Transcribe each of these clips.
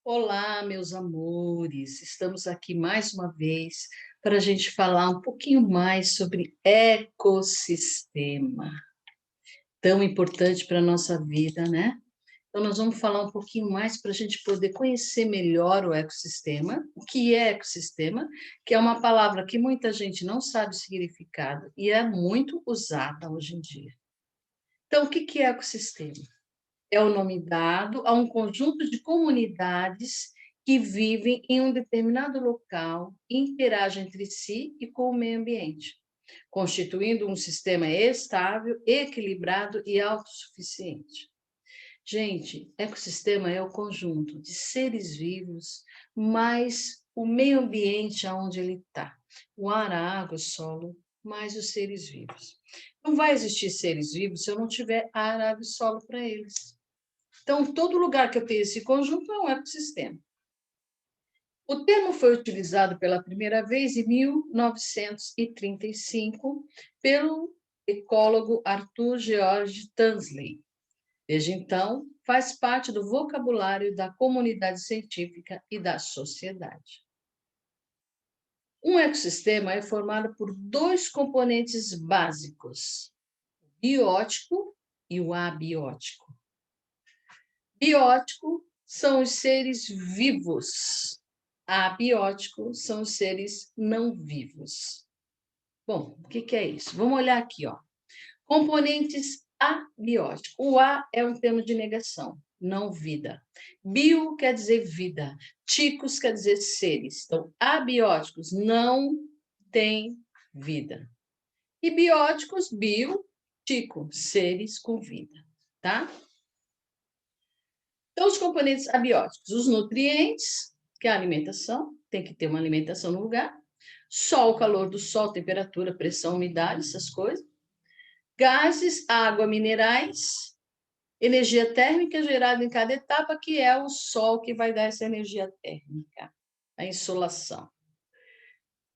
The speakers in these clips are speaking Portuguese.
Olá, meus amores, estamos aqui mais uma vez para a gente falar um pouquinho mais sobre ecossistema, tão importante para a nossa vida, né? Então, nós vamos falar um pouquinho mais para a gente poder conhecer melhor o ecossistema, o que é ecossistema, que é uma palavra que muita gente não sabe o significado e é muito usada hoje em dia. Então, o que é ecossistema? É o nome dado a um conjunto de comunidades que vivem em um determinado local e interagem entre si e com o meio ambiente, constituindo um sistema estável, equilibrado e autossuficiente. Gente, ecossistema é o conjunto de seres vivos, mais o meio ambiente aonde ele está. O ar, a água, o solo, mais os seres vivos. Não vai existir seres vivos se eu não tiver ar, água e solo para eles. Então, todo lugar que eu tenho esse conjunto é um ecossistema. O termo foi utilizado pela primeira vez em 1935 pelo ecólogo Arthur George Tansley. Desde então, faz parte do vocabulário da comunidade científica e da sociedade. Um ecossistema é formado por dois componentes básicos, o biótico e o abiótico. Biótico são os seres vivos, abiótico são os seres não vivos. Bom, o que é isso? Vamos olhar aqui, ó. Componentes abióticos. O A é um termo de negação, não vida. Bio quer dizer vida, ticos quer dizer seres. Então, abióticos não têm vida. E bióticos, bio, tico, seres com vida, tá? Então, os componentes abióticos, os nutrientes, que é a alimentação, tem que ter uma alimentação no lugar, sol, calor do sol, temperatura, pressão, umidade, essas coisas, gases, água, minerais, energia térmica gerada em cada etapa, que é o sol que vai dar essa energia térmica, a insolação.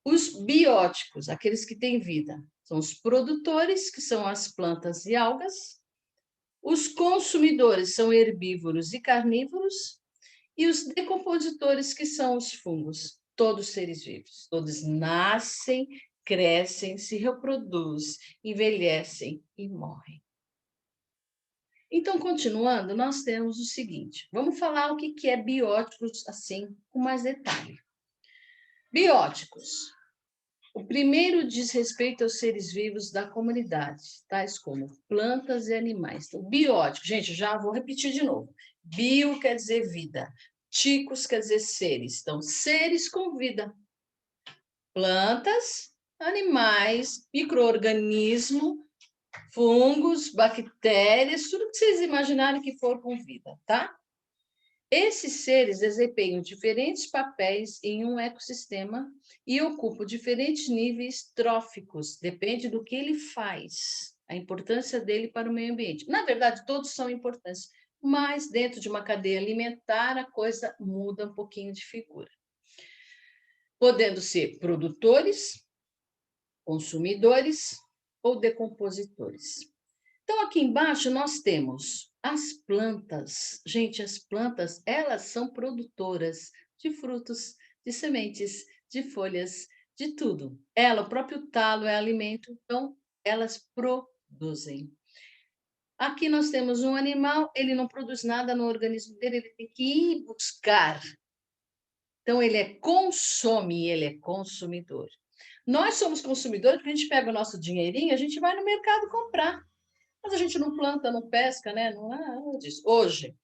Os bióticos, aqueles que têm vida, são os produtores, que são as plantas e algas, os consumidores são herbívoros e carnívoros, e os decompositores, que são os fungos, todos seres vivos. Todos nascem, crescem, se reproduzem, envelhecem e morrem. Então, continuando, nós temos o seguinte: vamos falar o que é bióticos, assim, com mais detalhe. Bióticos. O primeiro diz respeito aos seres vivos da comunidade, tais como plantas e animais. Então, biótico, gente, já vou repetir de novo. Bio quer dizer vida, ticos quer dizer seres. Então, seres com vida. Plantas, animais, micro-organismo, fungos, bactérias, tudo que vocês imaginarem que for com vida, tá? Esses seres desempenham diferentes papéis em um ecossistema e ocupam diferentes níveis tróficos, depende do que ele faz, a importância dele para o meio ambiente. Na verdade, todos são importantes, mas dentro de uma cadeia alimentar a coisa muda um pouquinho de figura. Podendo ser produtores, consumidores ou decompositores. Então, aqui embaixo nós temos as plantas. Gente, as plantas, elas são produtoras de frutos, de sementes, de folhas, de tudo. Ela, o próprio talo é alimento, então elas produzem. Aqui nós temos um animal, ele não produz nada no organismo dele, ele tem que ir buscar. Então, ele consome, ele é consumidor. Nós somos consumidores porque a gente pega o nosso dinheirinho, a gente vai no mercado comprar. Mas a gente não planta, não pesca, né? Não é nada disso. Hoje.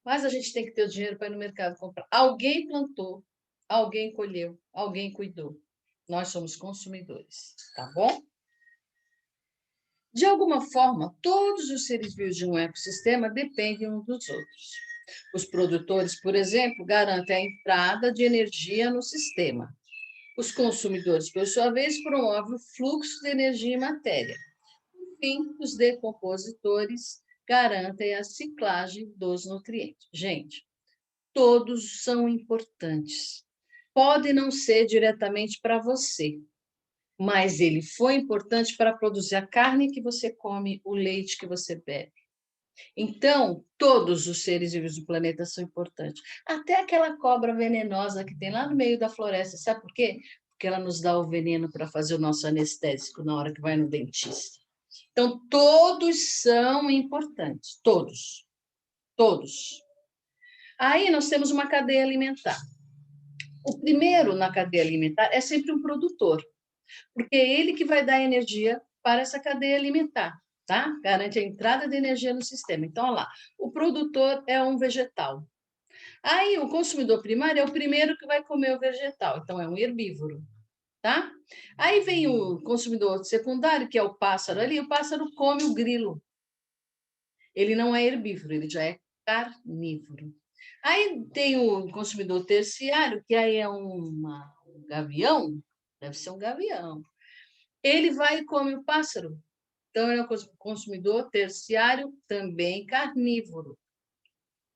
Mas a gente tem que ter o dinheiro para ir no mercado comprar. Alguém plantou, alguém colheu, alguém cuidou. Nós somos consumidores, tá bom? De alguma forma, todos os seres vivos de um ecossistema dependem uns dos outros. Os produtores, por exemplo, garantem a entrada de energia no sistema. Os consumidores, por sua vez, promovem o fluxo de energia e matéria. Enfim, os decompositores garantem a ciclagem dos nutrientes. Gente, todos são importantes. Pode não ser diretamente para você, mas ele foi importante para produzir a carne que você come, o leite que você bebe. Então, todos os seres vivos do planeta são importantes. Até aquela cobra venenosa que tem lá no meio da floresta. Sabe por quê? Porque ela nos dá o veneno para fazer o nosso anestésico na hora que vai no dentista. Então, todos são importantes. Todos. Todos. Aí nós temos uma cadeia alimentar. O primeiro na cadeia alimentar é sempre um produtor, porque é ele que vai dar energia para essa cadeia alimentar, tá? Garante a entrada de energia no sistema. Então, olha lá, o produtor é um vegetal. Aí, o consumidor primário é o primeiro que vai comer o vegetal, então é um herbívoro, tá? Aí vem o consumidor secundário, que é o pássaro ali, o pássaro come o grilo. Ele não é herbívoro, ele já é carnívoro. Aí tem o consumidor terciário, que aí é um gavião, deve ser um gavião. Ele vai e come o pássaro. Então, é um consumidor terciário, também carnívoro.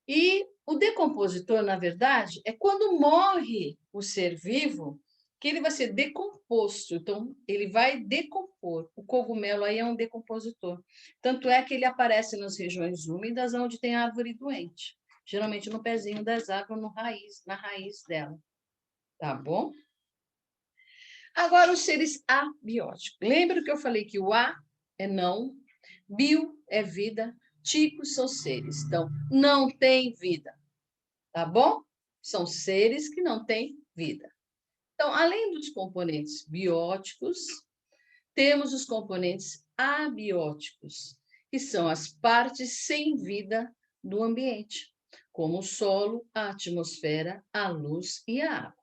E o decompositor, na verdade, é quando morre o ser vivo, que ele vai ser decomposto. Então, ele vai decompor. O cogumelo aí é um decompositor. Tanto é que ele aparece nas regiões úmidas, onde tem árvore doente. Geralmente no pezinho das árvores, na raiz dela. Tá bom? Agora, os seres abióticos. Lembra que eu falei que o A é não, bio é vida, ticos são seres. Então, não tem vida. Tá bom? São seres que não têm vida. Então, além dos componentes bióticos, temos os componentes abióticos, que são as partes sem vida do ambiente, como o solo, a atmosfera, a luz e a água.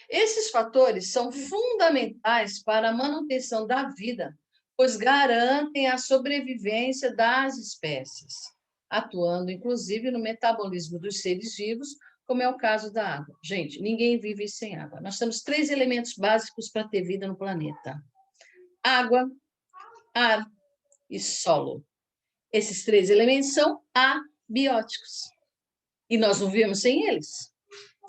Esses fatores são fundamentais para a manutenção da vida, pois garantem a sobrevivência das espécies, atuando inclusive no metabolismo dos seres vivos, como é o caso da água. Gente, ninguém vive sem água. Nós temos 3 elementos básicos para ter vida no planeta: água, ar e solo. Esses 3 elementos são abióticos. E nós não vivemos sem eles.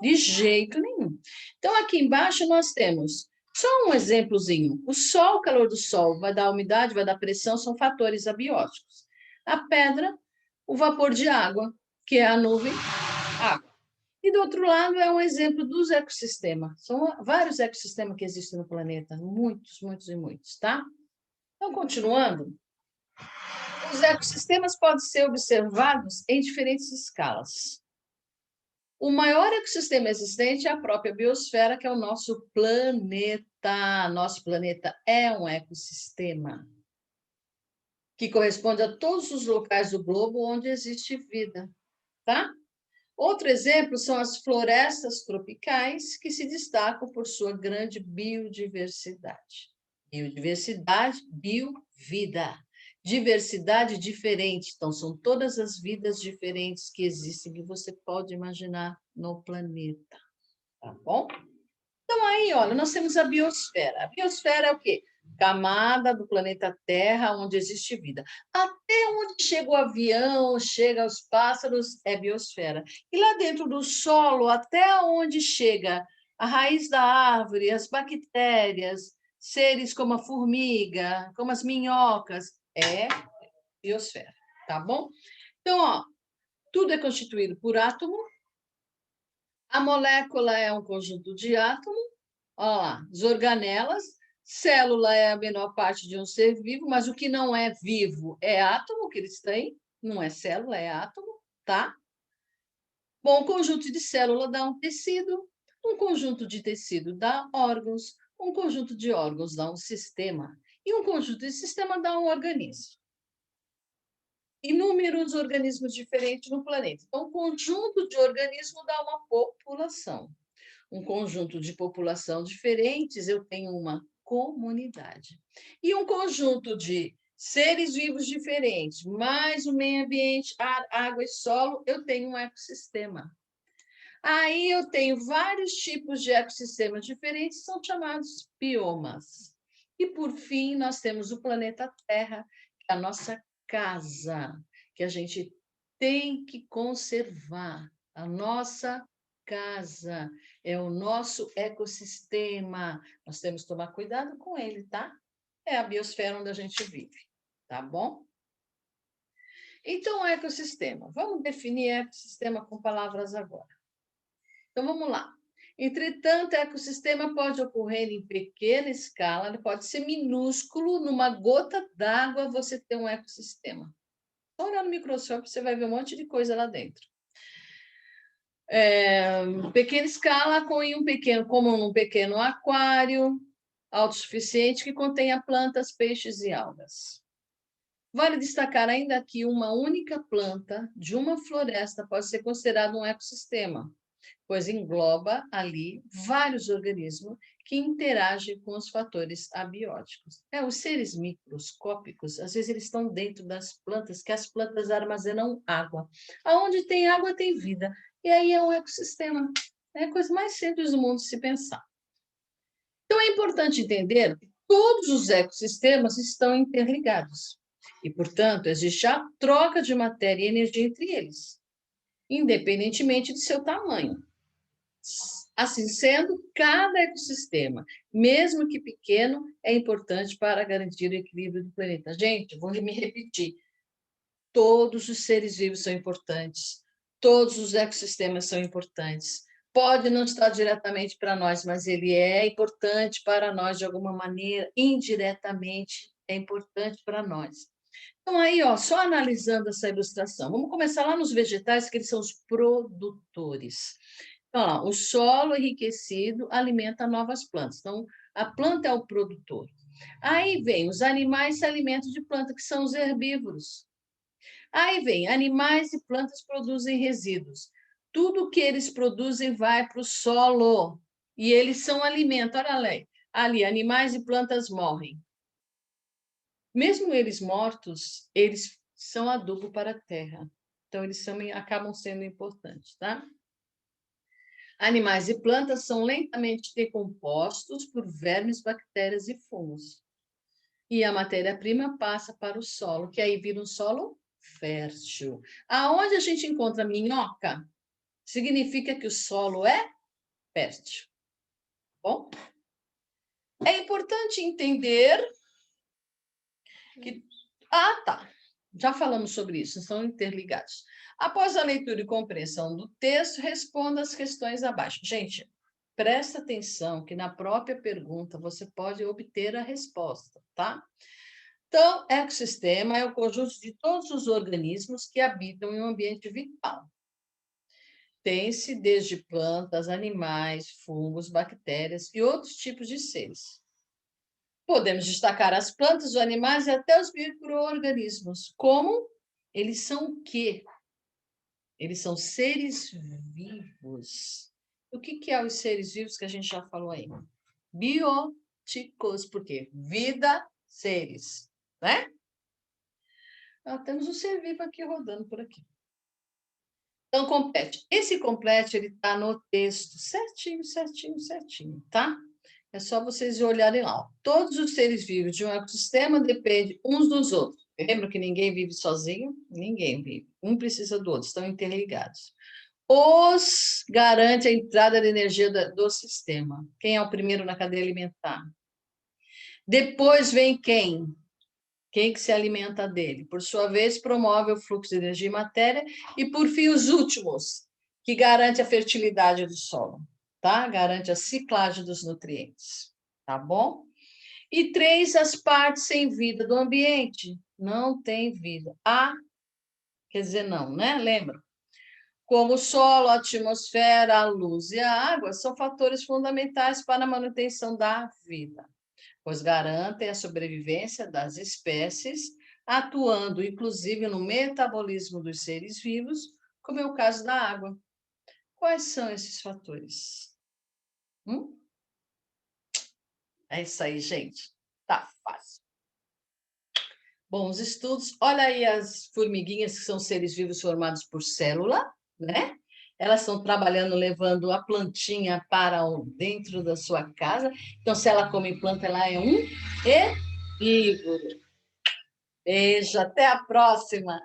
De jeito nenhum. Então, aqui embaixo nós temos só um exemplozinho. O sol, o calor do sol, vai dar umidade, vai dar pressão, são fatores abióticos. A pedra, o vapor de água, que é a nuvem, água. E do outro lado é um exemplo dos ecossistemas. São vários ecossistemas que existem no planeta, muitos, muitos e muitos, tá? Então, continuando, os ecossistemas podem ser observados em diferentes escalas. O maior ecossistema existente é a própria biosfera, que é o nosso planeta. Nosso planeta é um ecossistema que corresponde a todos os locais do globo onde existe vida, tá? Outro exemplo são as florestas tropicais, que se destacam por sua grande biodiversidade. Biodiversidade, biovida. Diversidade diferente. Então, são todas as vidas diferentes que existem, que você pode imaginar no planeta. Tá bom? Então, aí, olha, nós temos a biosfera. A biosfera é o quê? Camada do planeta Terra onde existe vida. Até onde chega o avião, chega os pássaros, é biosfera. E lá dentro do solo, até onde chega a raiz da árvore, as bactérias, seres como a formiga, como as minhocas, é biosfera, tá bom? Então, ó, tudo é constituído por átomo. A molécula é um conjunto de átomos. Olha lá, as organelas, célula é a menor parte de um ser vivo, mas o que não é vivo é átomo que eles têm, não é célula, é átomo, tá? Bom, um conjunto de célula dá um tecido, um conjunto de tecido dá órgãos, um conjunto de órgãos dá um sistema, e um conjunto de sistema dá um organismo. Inúmeros organismos diferentes no planeta. Então, um conjunto de organismos dá uma população. Um conjunto de população diferentes, eu tenho uma comunidade. E um conjunto de seres vivos diferentes, mais o meio ambiente, ar, água e solo, eu tenho um ecossistema. Aí eu tenho vários tipos de ecossistemas diferentes, são chamados biomas. E, por fim, nós temos o planeta Terra, que é a nossa casa, que a gente tem que conservar. A nossa casa é o nosso ecossistema. Nós temos que tomar cuidado com ele, tá? É a biosfera onde a gente vive, tá bom? Então, o ecossistema. Vamos definir ecossistema com palavras agora. Então, vamos lá. Entretanto, o ecossistema pode ocorrer em pequena escala, ele pode ser minúsculo, numa gota d'água você tem um ecossistema. Só olhar no microscópio, você vai ver um monte de coisa lá dentro. Pequena escala, como um pequeno aquário autossuficiente que contenha plantas, peixes e algas. Vale destacar ainda que uma única planta de uma floresta pode ser considerada um ecossistema, pois engloba ali vários organismos que interagem com os fatores abióticos. Os seres microscópicos, às vezes, eles estão dentro das plantas, que as plantas armazenam água. Aonde tem água, tem vida. E aí é um ecossistema. É a coisa mais simples do mundo se pensar. Então, é importante entender que todos os ecossistemas estão interligados. E, portanto, existe a troca de matéria e energia entre eles, independentemente de seu tamanho. Assim sendo, cada ecossistema, mesmo que pequeno, é importante para garantir o equilíbrio do planeta. Gente, vou me repetir. Todos os seres vivos são importantes, todos os ecossistemas são importantes. Pode não estar diretamente para nós, mas ele é importante para nós de alguma maneira, indiretamente é importante para nós. Então, aí, só analisando essa ilustração, vamos começar lá nos vegetais, que eles são os produtores. Então, o solo enriquecido alimenta novas plantas. Então, a planta é o produtor. Aí vem os animais se alimentam de planta, que são os herbívoros. Aí vem animais e plantas produzem resíduos. Tudo que eles produzem vai para o solo e eles são alimento. Olha ali, animais e plantas morrem. Mesmo eles mortos, eles são adubo para a terra. Então, eles acabam sendo importantes, tá? Animais e plantas são lentamente decompostos por vermes, bactérias e fungos. E a matéria-prima passa para o solo, que aí vira um solo fértil. Aonde a gente encontra minhoca, significa que o solo é fértil. Bom, é importante entender que... tá. Já falamos sobre isso, estão interligados. Após a leitura e compreensão do texto, responda as questões abaixo. Gente, presta atenção que na própria pergunta você pode obter a resposta, tá? Então, ecossistema é o conjunto de todos os organismos que habitam em um ambiente vital. Tem-se desde plantas, animais, fungos, bactérias e outros tipos de seres. Podemos destacar as plantas, os animais e até os micro-organismos. Como? Eles são o quê? Eles são seres vivos. O que é os seres vivos que a gente já falou aí? Bióticos, por quê? Vida, seres, né? Temos um ser vivo aqui rodando por aqui. Então, complete. Esse complete, ele está no texto certinho, certinho, certinho, tá? É só vocês olharem lá. Todos os seres vivos de um ecossistema dependem uns dos outros. Lembra que ninguém vive sozinho? Ninguém vive. Um precisa do outro, estão interligados. Os garante a entrada de energia do sistema. Quem é o primeiro na cadeia alimentar? Depois vem quem? Quem que se alimenta dele? Por sua vez, promove o fluxo de energia e matéria. E, por fim, os últimos, que garante a fertilidade do solo, tá? Garante a ciclagem dos nutrientes, tá bom? E 3, as partes sem vida do ambiente. Não tem vida. Quer dizer, não, né? Lembra? Como o solo, a atmosfera, a luz e a água são fatores fundamentais para a manutenção da vida, pois garantem a sobrevivência das espécies, atuando inclusive no metabolismo dos seres vivos, como é o caso da água. Quais são esses fatores? É isso aí, gente. Tá fácil. Bom, os estudos, olha aí as formiguinhas que são seres vivos formados por célula, né? Elas estão trabalhando, levando a plantinha para dentro da sua casa. Então, se ela come planta, ela é um herbívoro. Beijo, até a próxima!